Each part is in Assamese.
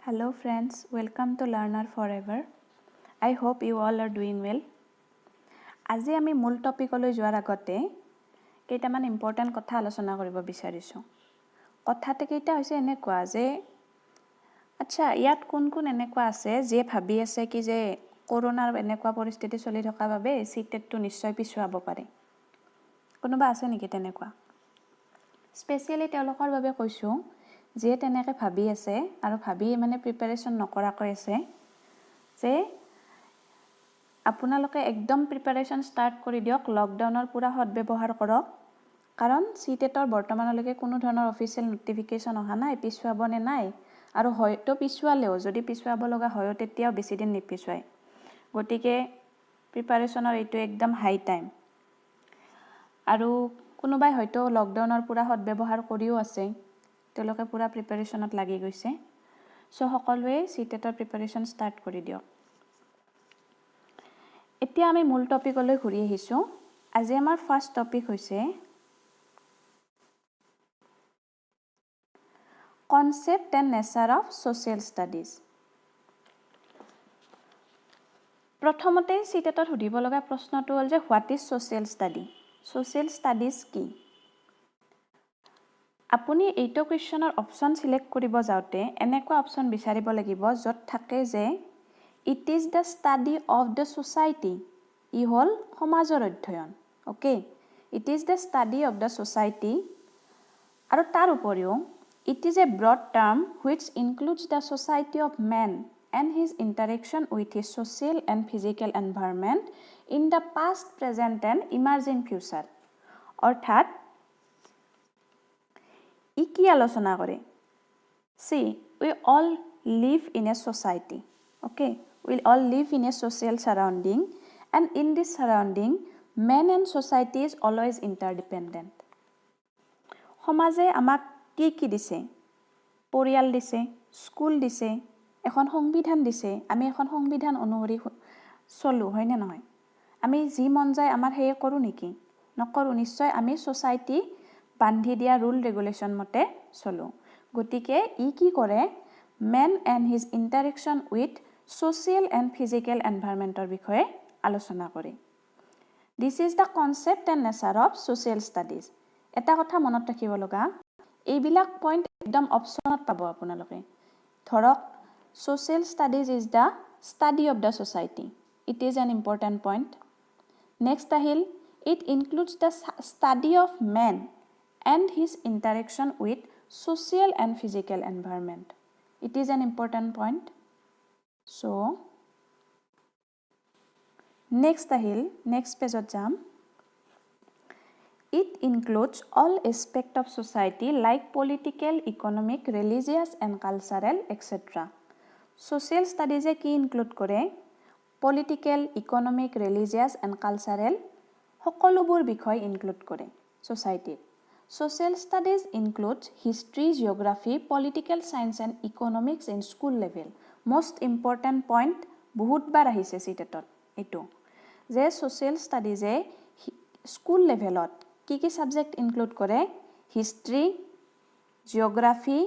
Hello friends, welcome to Learner Forever. I hope you all are doing well. আজি আমি মূল টপিকলৈ যোৱাৰ আগতে কেইটামান ইম্পৰ্টেণ্ট কথা আলোচনা কৰিব বিচাৰিছোঁ। কথাতে কেইটা হৈছে এনেকুৱা যে আচ্ছা ইয়াত কোন কোন এনেকুৱা আছে যে ভাবি আছে কি যে কৰোনাৰ এনেকুৱা পৰিস্থিতি চলি থকা বাবে সিটেটটো নিশ্চয় পিছুৱাব পাৰে। কোনোবা আছে নেকি তেনেকুৱা? স্পেচিয়েলি তেওঁলোকৰ বাবে কৈছোঁ যে তেনেকৈ ভাবি আছে আৰু ভাবি মানে প্ৰিপাৰেশ্যন নকৰাকৈ আছে যে আপোনালোকে একদম প্ৰিপাৰেশ্যন ষ্টাৰ্ট কৰি দিয়ক, লকডাউনৰ পুৰা সদব্যৱহাৰ কৰক, কাৰণ সিটেটৰ বৰ্তমানলৈকে কোনো ধৰণৰ অফিচিয়েল নটিফিকেশ্যন অহা নাই, পিছুৱাব নে নাই, আৰু হয়তো পিছুৱালেও যদি পিছুৱাব লগা হয় তেতিয়াও বেছি দিন নিপিছুৱায়। গতিকে প্ৰিপাৰেশ্যনৰ এইটো একদম হাই টাইম। আৰু কোনোবাই হয়তো লকডাউনৰ পুৰা সদব্যৱহাৰ কৰিও আছে, তেওঁলোকে পুৰা প্ৰিপাৰেশ্যনত লাগি গৈছে। চ' সকলোৱে সিটেটৰ প্ৰিপাৰেশ্যন ষ্টাৰ্ট কৰি দিয়ক। এতিয়া আমি মূল টপিকলৈ ঘূৰি আহিছোঁ। আজি আমাৰ ফাৰ্ষ্ট টপিক হৈছে concept and nature of social studies. প্ৰথমতে সিটেটত সুধিব লগা প্ৰশ্নটো হ'ল যে what is social study? Social studies কি? আপুনি এইটো কুৱেশ্যনৰ অপশ্যন চিলেক্ট কৰিব যাওঁতে এনেকুৱা অপশ্যন বিচাৰিব লাগিব য'ত থাকে যে it is the study of the society. ই হ'ল সমাজৰ অধ্যয়ন। Okay, it is the study of the society. আৰু তাৰ উপৰিও it is a broad term which includes the society of men and his interaction with his social and physical environment in the past, present and emerging future. অৰ্থাৎ ই কি আলোচনা কৰে? See we all live in a society. Okay, we'll all live in A social surrounding and in this surrounding men and society is always interdependent. সমাজে আমাক কি কি দিছে? পৰিয়াল দিছে, স্কুল দিছে, এখন সংবিধান দিছে। আমি এখন সংবিধান অনুসৰি চলোঁ, হয়নে নহয়? আমি যি মন যায় আমাৰ সেয়ে কৰোঁ নেকি? নকৰোঁ। নিশ্চয় আমি ছ'চাইটি বান্ধি দিয়া ৰুল ৰেগুলেশ্যন মতে চলোঁ। গতিকে ই কি কৰে? Men and his interaction with social and physical এনভাইৰনমেণ্টৰ বিষয়ে আলোচনা কৰে। This is the concept and nature of social studies. এটা কথা মনত ৰাখিব লগা, এইবিলাক পইণ্ট একদম অপশ্যনত পাব আপোনালোকে। ধৰক social studies is the study of the society. It is an important point. Next আহিল it includes the study of men and his interaction with social and physical environment. It is an important point. So, next page of jam. It includes all aspects of society like political, economic, religious and cultural etc. Social studies কি include কৰে? Political, economic, religious and cultural সকলোবোৰ বিষয় include কৰে society. Social studies includes history, geography, political science and economics in school level. Most important point বহুত বাৰ আহিছে সিটেটত এইটো যে social studies এ স্কুল লেভেলত কি কি সাবজেক্ট ইনক্লুড কৰে? History, geography,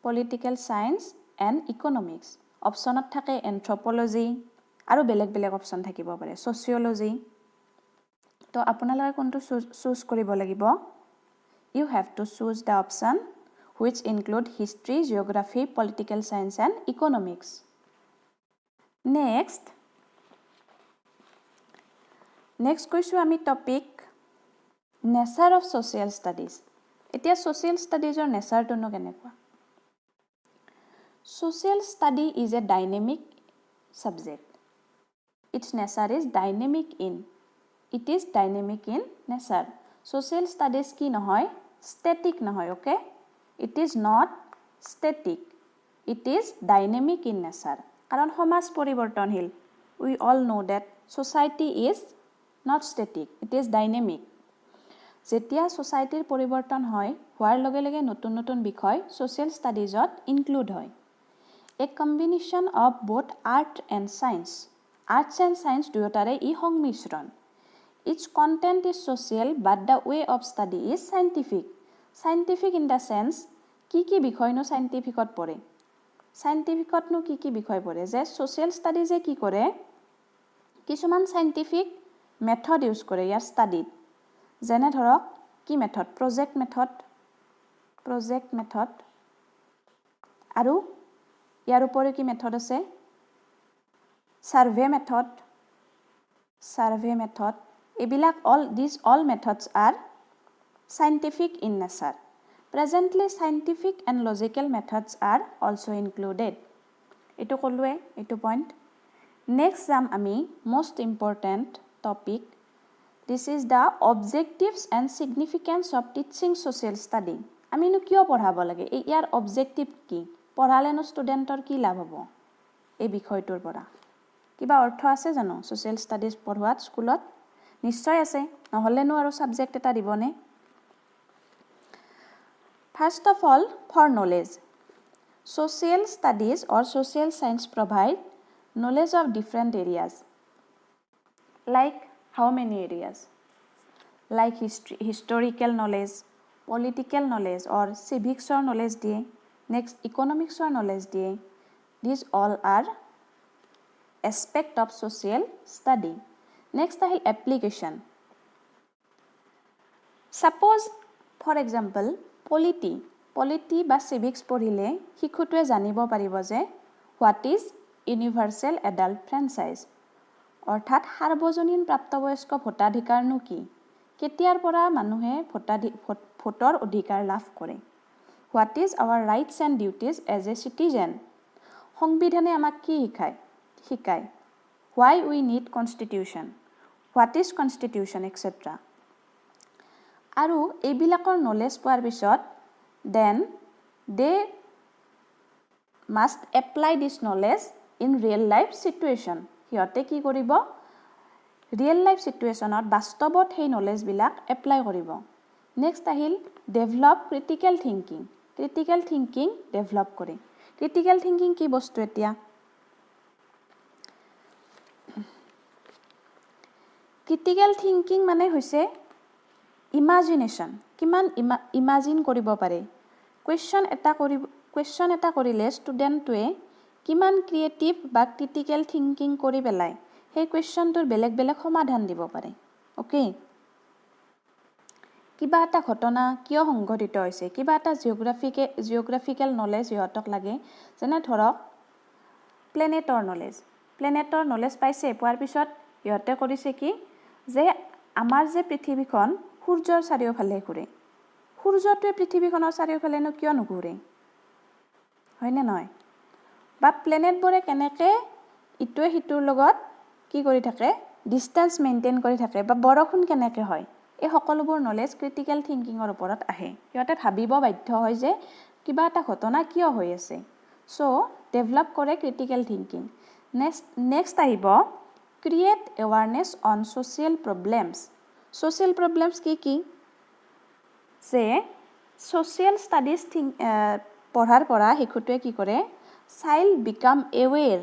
political science and economics. অপশ্যনত থাকে এন্থ্ৰপলজি আৰু বেলেগ বেলেগ অপশ্যন থাকিব পাৰে, ছচিয়লজি। তো আপোনালোকে কোনটো চুজ কৰিব লাগিব? You have to choose the option which include history, geography, political science and economics. Next কৈছোঁ আমি topic nature of social studies. এতিয়া ছ'চিয়েল ষ্টাডিজৰ নেচাৰটোনো কেনেকুৱা? Social study is a dynamic subject. Its nature is dynamic in. It is dynamic in nature. Social studies কি নহয়? ষ্টেটিক নহয়। Okay, it is not static, it is dynamic in nature. কাৰণ সমাজ পৰিৱৰ্তনশীল। We all know' that society is not static, it is dynamic. যেতিয়া ছ'চাইটিৰ পৰিৱৰ্তন হয়, হোৱাৰ লগে লগে নতুন নতুন বিষয় ছ'চিয়েল ষ্টাডিজত ইনক্লুড হয়। A combination of both art and science. Arts and science দুয়োটাৰে ই সংমিশ্ৰণ। Its content is social but the way of study is scientific. Scientific in the sense কি কি বিষয়নো সাইণ্টিফিকত পৰে? সাইণ্টিফিকতনো কি বিষয় পৰে যে সোশ্যাল ষ্টাডিজে কি কৰে কিছুমান সাইণ্টিফিক মেথড ইউজ কৰে ইয়াৰ ষ্টাডিত যেনে ধৰক কি মেথড প্ৰজেক্ট মেথড আৰু ইয়াৰ উপৰিও কি মেথড আছে সাৰ্ভে মেথড এইবিলাক these all methods are scientific in nature. Presently scientific and logical methods are also included. Eto kolwe eto point. Next jam ami most important topic. This is the objectives and significance of teaching social study. Ami nu kyo porhabo lage ei yar objective ki porhale no studentor ki labh hobo ei bikhoytor pora kiba ortho ase jano social studies porhuat schoolot নিশ্চয় আছে নহলেনো আৰু সাবজেক্ট এটা দিবনে First of all, for knowledge, social studies or social science provide knowledge of different areas. Like how many areas? Like historical knowledge, political knowledge or civics or knowledge diye. Next, economics or knowledge diye. These all are aspect of social study. Next, application. Suppose, for example, polity বা civics পঢ়িলে শিক্ষুটোৱে জানিব পাৰিব যে what is universal adult franchise অৰ্থাৎ সাৰ্বজনীন প্ৰাপ্তবয়স্ক ভোটাধিকাৰনো কি কেতিয়াৰ পৰা মানুহে ভোটৰ অধিকাৰ লাভ কৰে what is our rights and duties as a citizen সংবিধানে আমাক কি শিকায় why we need constitution what is constitution etc আৰু এইবিলাকৰ নলেজ পোৱাৰ পিছত then they must apply this knowledge in real life situation হিয়তে কি কৰিব real life situationত বাস্তৱত সেই নলেজ বিলাক এপ্লাই কৰিব নেক্সট আহিল ডেভেলপ ক্ৰিটিক্যাল থিংকিং ডেভেলপ কৰে ক্ৰিটিক্যাল থিংকিং কি বস্তু এতিয়া ক্ৰিটিক্যাল থিংকিং মানে হৈছে ইমাজিনেশন কিমান ইমাজিন কৰিব পাৰে কোৱেশ্চন এটা কৰিলে ষ্টুডেণ্টটোৱে কিমান ক্ৰিয়েটিভ বা ক্ৰিটিক্যাল থিংকিং কৰি পেলাই সেই কোৱেশ্চনটোৰ বেলেগ সমাধান দিব পাৰে ওকে কিবা এটা ঘটনা কিয় সংঘটিত হৈছে কিবা এটা জিওগ্ৰাফিক্যাল নলেজ ইহঁতক লাগে যেনে ধৰক প্লেনেটৰ নলেজ পাইছে পোৱাৰ পিছত ইহঁতে কৰিছে কি যে আমাৰ যে পৃথিৱীখন সূৰ্যৰ চাৰিওফালে ঘূৰে সূৰ্যটোৱে পৃথিৱীখনৰ চাৰিওফালেনো কিয় নুঘূৰে হয়নে নহয় বা প্লেনেটবোৰে কেনেকে ইটোৱে সিটোৰ লগত কি কৰি থাকে ডিসটেন্স মেইনটেইন কৰি থাকে বা বৰষুণ কেনেকে হয় এই সকলোবোৰ নলেজ ক্ৰিটিক্যাল থিংকিংৰ ওপৰত আহে ইহঁতে ভাবিব বাধ্য হয় যে কিবা এটা ঘটনা কিয় হৈ আছে সো ডেভেলপ কৰে ক্ৰিটিক্যাল থিংকিং নেক্সট আহিব create awareness on social problems কি যে সোশ্যাল ষ্টাডিজ পঢ়াৰ পৰা শিশুটোৱে কি কৰে child became aware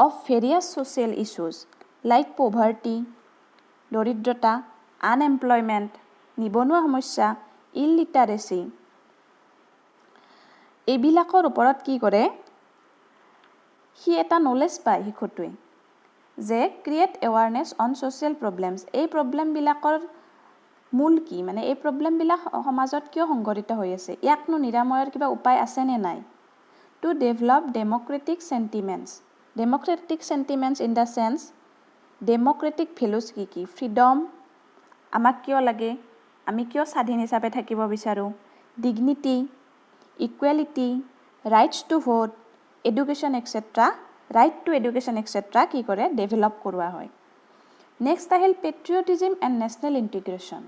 of various social issues like poverty দৰিদ্ৰতা আনএমপ্লয়মেণ্ট নিবনুৱা সমস্যা ইলিটাৰেচি এইবিলাকৰ ওপৰত কি কৰে সি এটা নলেজ পায় শিশুটোৱে যে create awareness on social problems এই প্ৰবলেমবিলাকৰ মূল কি মানে এই প্ৰবলেমবিলাক সমাজত কিয় সংঘটিত হৈ আছে ইয়াকনো নিৰাময়ৰ কিবা উপায় আছে নে নাই to develop democratic sentiments in the sense democratic values কি ফ্ৰীডম আমাক কিয় লাগে আমি কিয় স্বাধীন হিচাপে থাকিব বিচাৰো dignity equality rights to vote education etcetera right to education etcetera কি কৰে ডেভেলপ কৰোৱা হয় নেক্সট আহিল পেট্ৰিয়টিজম এণ্ড নেশ্যনেল ইণ্টিগ্ৰেশ্যন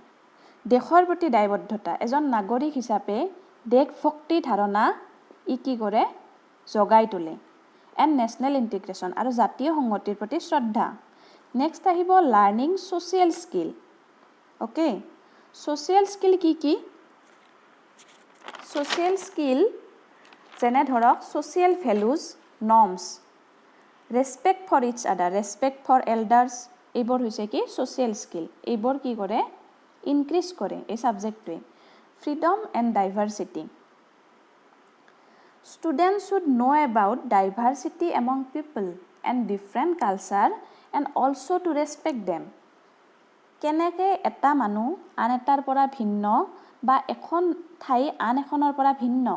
দেশৰ প্ৰতি দায়বদ্ধতা এজন নাগৰিক হিচাপে দেশভক্তি ধাৰণা কি কৰে জগাই তোলে এণ্ড নেশ্যনেল ইণ্টিগ্ৰেশ্যন আৰু জাতীয় সংহতিৰ প্ৰতি শ্ৰদ্ধা নেক্সট আহিব learning social skill okay social skill কি ছ'চিয়েল স্কিল যেনে ধৰক social values norms respect for each other respect for elders এইবোৰ হৈছে কি ছ'চিয়েল স্কিল এইবোৰ কি কৰে ইনক্ৰিজ কৰে এই সাবজেক্টটোৱে freedom and diversity students should know about diversity among people and different culture and also to respect them. কেনেকৈ এটা মানুহ আন এটাৰ পৰা ভিন্ন বা এখন ঠাই আন এখনৰ পৰা ভিন্ন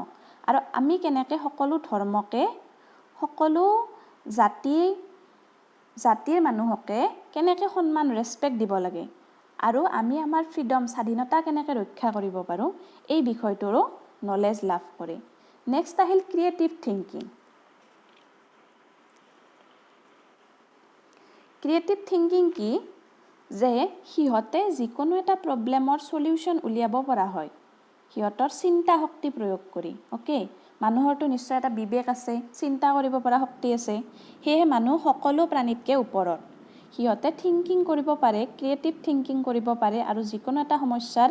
আৰু আমি কেনেকৈ সকলো ধৰ্মকে সকলো জাতিৰ মানুহকে কেনেকৈ সন্মান ৰেসপেক্ট দিব লাগে আৰু আমি আমাৰ ফ্ৰীডম স্বাধীনতা কেনেকৈ ৰক্ষা কৰিব পাৰোঁ এই বিষয়টোৰো নলেজ লাভ কৰে নেক্সট আহিল ক্ৰিয়েটিভ থিংকিং ক্ৰিয়েটিভ থিংকিং কি যে হিহতে যিকোনো এটা প্ৰবলেমৰ সলিউশন উলিয়াব পৰা হয় হিহতৰ চিন্তা শক্তি প্ৰয়োগ কৰি ওকে মানুহৰটো নিশ্চয় এটা বিবেক আছে চিন্তা কৰিব পৰা শক্তি আছে হেয়ে মানুহ সকলো প্ৰাণীতকৈ ওপৰত হিহতে থিংকিং কৰিব পাৰে ক্ৰিয়েটিভ থিংকিং কৰিব পাৰে আৰু যিকোনো এটা সমস্যাৰ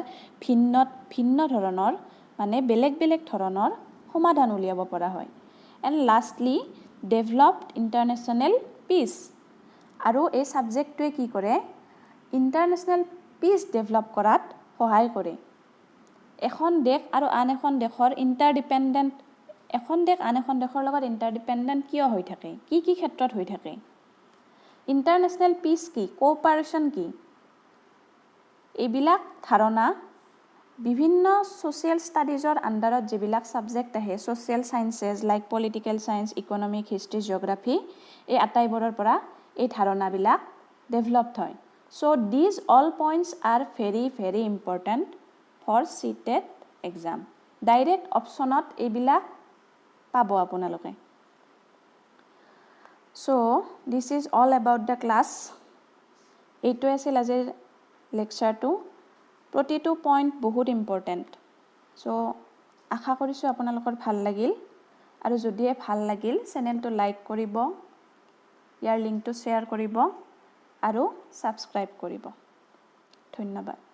ভিন্ন ধৰণৰ মানে বেলেগ ধৰণৰ সমাধান উলিয়াব পৰা হয় and lastly developed international peace আৰু এই সাবজেক্টটোৱে কি কৰে ইণ্টাৰনেশ্যনেল পিচ ডেভেলপ কৰাত সহায় কৰে এখন দেশ আৰু আন এখন দেশৰ ইণ্টাৰডিপেণ্ডেণ্ট এখন দেশ আন এখন দেশৰ লগত ইণ্টাৰডিপেণ্ডেণ্ট কিয় হৈ থাকে কি ক্ষেত্ৰত হৈ থাকে ইণ্টাৰনেশ্যনেল পিচ কি কোঅপাৰেশ্যন কি এইবিলাক ধাৰণা বিভিন্ন সোশ্যাল ষ্টাডিজৰ আণ্ডাৰত যিবিলাক সাবজেক্ট আহে social sciences like political science economic history geography এই আটাইবোৰৰ পৰা এই ধাৰণাবিলাক ডেভেলপড হয় so these all points are very important for CTET exam direct optionত এইবিলাক পাব আপোনালোকে so this is all about the class এইটো আছিল আজিৰ লেকচাৰটো প্ৰতিটো পইণ্ট বহুত ইম্পৰ্টেণ্ট so আশা কৰিছোঁ আপোনালোকৰ ভাল লাগিল আৰু যদি ভাল লাগিল চেনেলটো লাইক কৰিব ইয়াৰ লিংকটো শ্বেয়াৰ কৰিব আৰু সাবস্ক্ৰাইব কৰিব ধন্যবাদ